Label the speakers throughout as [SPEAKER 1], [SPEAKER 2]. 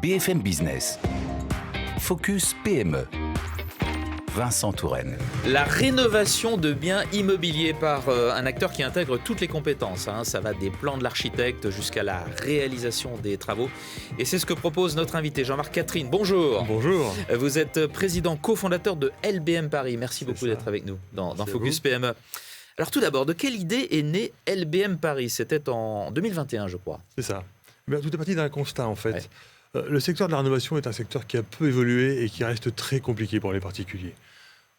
[SPEAKER 1] BFM Business. Focus PME. Vincent Touraine.
[SPEAKER 2] La rénovation de biens immobiliers par un acteur qui intègre toutes les compétences. Ça va des plans de l'architecte jusqu'à la réalisation des travaux. Et c'est ce que propose notre invité Jean-Marc Catherine. Bonjour.
[SPEAKER 3] Bonjour.
[SPEAKER 2] Vous êtes président cofondateur de LBM Paris. Merci beaucoup d'être avec nous dans Focus PME. Alors tout d'abord, de quelle idée est née LBM Paris ? C'était en 2021, je crois.
[SPEAKER 3] C'est ça. Tout est parti d'un constat, en fait. Ouais. Le secteur de la rénovation est un secteur qui a peu évolué et qui reste très compliqué pour les particuliers.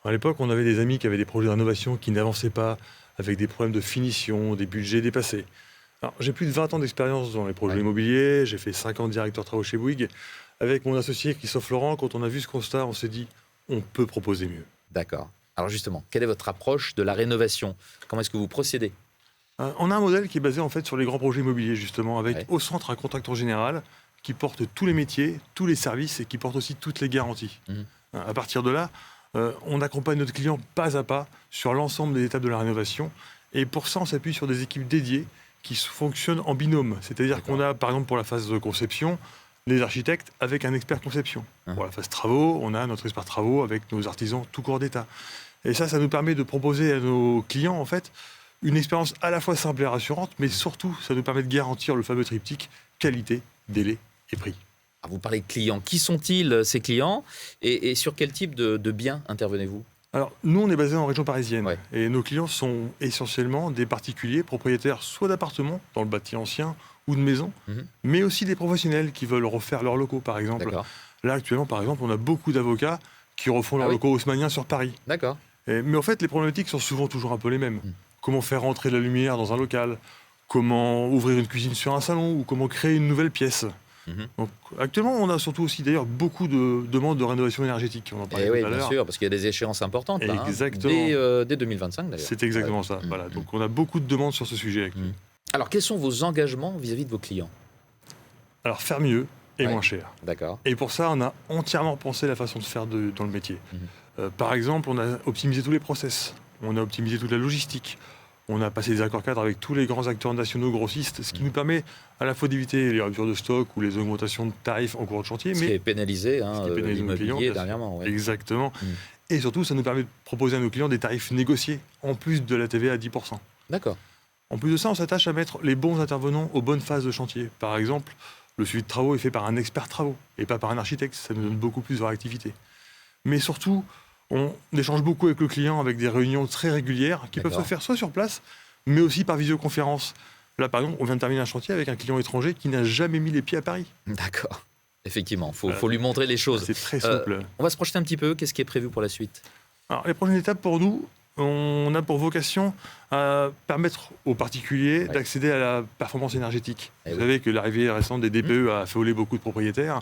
[SPEAKER 3] À l'époque, on avait des amis qui avaient des projets de rénovation qui n'avançaient pas, avec des problèmes de finition, des budgets dépassés. Alors, j'ai plus de 20 ans d'expérience dans les projets immobiliers, j'ai fait 5 ans de directeur travaux chez Bouygues. Avec mon associé Christophe Laurent, quand on a vu ce constat, on s'est dit, on peut proposer mieux.
[SPEAKER 2] D'accord. Alors justement, quelle est votre approche de la rénovation ? Comment est-ce que vous procédez ?
[SPEAKER 3] On a un modèle qui est basé en fait sur les grands projets immobiliers, justement, avec au centre un contracteur général qui porte tous les métiers, tous les services et qui porte aussi toutes les garanties. À partir de là, on accompagne notre client pas à pas sur l'ensemble des étapes de la rénovation. Et pour ça, on s'appuie sur des équipes dédiées qui fonctionnent en binôme. C'est-à-dire qu'on a, par exemple, pour la phase de conception, les architectes avec un expert conception. Pour la phase travaux, on a notre expert travaux avec nos artisans tout corps d'état. Et ça nous permet de proposer à nos clients, en fait, une expérience à la fois simple et rassurante, mais surtout, ça nous permet de garantir le fameux triptyque qualité, délai et prix.
[SPEAKER 2] Alors vous parlez de clients. Qui sont-ils, ces clients ? Et sur quel type de biens intervenez-vous ?
[SPEAKER 3] Alors, nous, on est basé en région parisienne. Et nos clients sont essentiellement des particuliers, propriétaires soit d'appartements dans le bâti ancien ou de maisons, mais aussi des professionnels qui veulent refaire leurs locaux, par exemple.
[SPEAKER 2] D'accord.
[SPEAKER 3] Là, actuellement, par exemple, on a beaucoup d'avocats qui refont leurs locaux haussmanniens sur Paris.
[SPEAKER 2] D'accord.
[SPEAKER 3] Mais en fait, les problématiques sont souvent toujours un peu les mêmes. Comment faire rentrer de la lumière dans un local ? Comment ouvrir une cuisine sur un salon ? Ou comment créer une nouvelle pièce ? Donc, actuellement, on a surtout aussi d'ailleurs beaucoup de demandes de rénovation énergétique. On en parlait tout à l'heure.
[SPEAKER 2] Bien sûr, parce qu'il y a des échéances importantes là,
[SPEAKER 3] exactement.
[SPEAKER 2] Dès 2025 d'ailleurs.
[SPEAKER 3] C'est exactement ça. Voilà. Donc on a beaucoup de demandes sur ce sujet.
[SPEAKER 2] Alors quels sont vos engagements vis-à-vis de vos clients ?
[SPEAKER 3] Alors faire mieux et moins cher.
[SPEAKER 2] D'accord.
[SPEAKER 3] Et pour ça, on a entièrement pensé la façon de faire dans le métier. Par exemple, on a optimisé tous les process, on a optimisé toute la logistique. On a passé des accords cadres avec tous les grands acteurs nationaux grossistes, ce qui nous permet à la fois d'éviter les ruptures de stock ou les augmentations de tarifs en cours de chantier.
[SPEAKER 2] Ce qui est pénalisé, l'immobilier dernièrement.
[SPEAKER 3] Exactement. Et surtout, ça nous permet de proposer à nos clients des tarifs négociés, en plus de la TVA à 10%.
[SPEAKER 2] D'accord.
[SPEAKER 3] En plus de ça, on s'attache à mettre les bons intervenants aux bonnes phases de chantier. Par exemple, le suivi de travaux est fait par un expert travaux et pas par un architecte. Ça nous donne beaucoup plus de réactivité. Mais surtout, on échange beaucoup avec le client, avec des réunions très régulières qui peuvent se faire soit sur place, mais aussi par visioconférence. Là, par exemple, on vient de terminer un chantier avec un client étranger qui n'a jamais mis les pieds à Paris.
[SPEAKER 2] D'accord. Effectivement, il faut lui montrer les choses.
[SPEAKER 3] C'est très souple.
[SPEAKER 2] On va se projeter un petit peu. Qu'est-ce qui est prévu pour la suite ?
[SPEAKER 3] Alors, les prochaines étapes pour nous, on a pour vocation à permettre aux particuliers d'accéder à la performance énergétique. Vous savez que l'arrivée récente des DPE a fait voler beaucoup de propriétaires.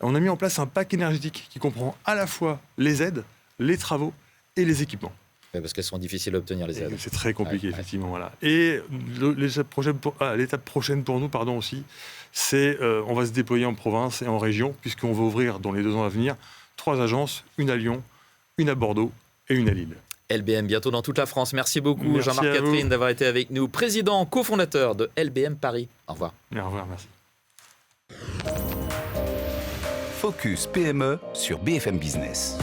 [SPEAKER 3] On a mis en place un pack énergétique qui comprend à la fois les aides, les travaux et les équipements.
[SPEAKER 2] Parce qu'elles sont difficiles à obtenir, les aides.
[SPEAKER 3] C'est très compliqué, effectivement. Voilà. Et l'étape prochaine pour nous, aussi, c'est on va se déployer en province et en région, puisqu'on va ouvrir dans les 2 ans à venir 3 agences, une à Lyon, une à Bordeaux et une à Lille.
[SPEAKER 2] LBM, bientôt dans toute la France. Merci beaucoup, Jean-Marc Catherine, d'avoir été avec nous. Président, cofondateur de LBM Paris. Au revoir.
[SPEAKER 3] Au revoir, merci.
[SPEAKER 1] Focus PME sur BFM Business.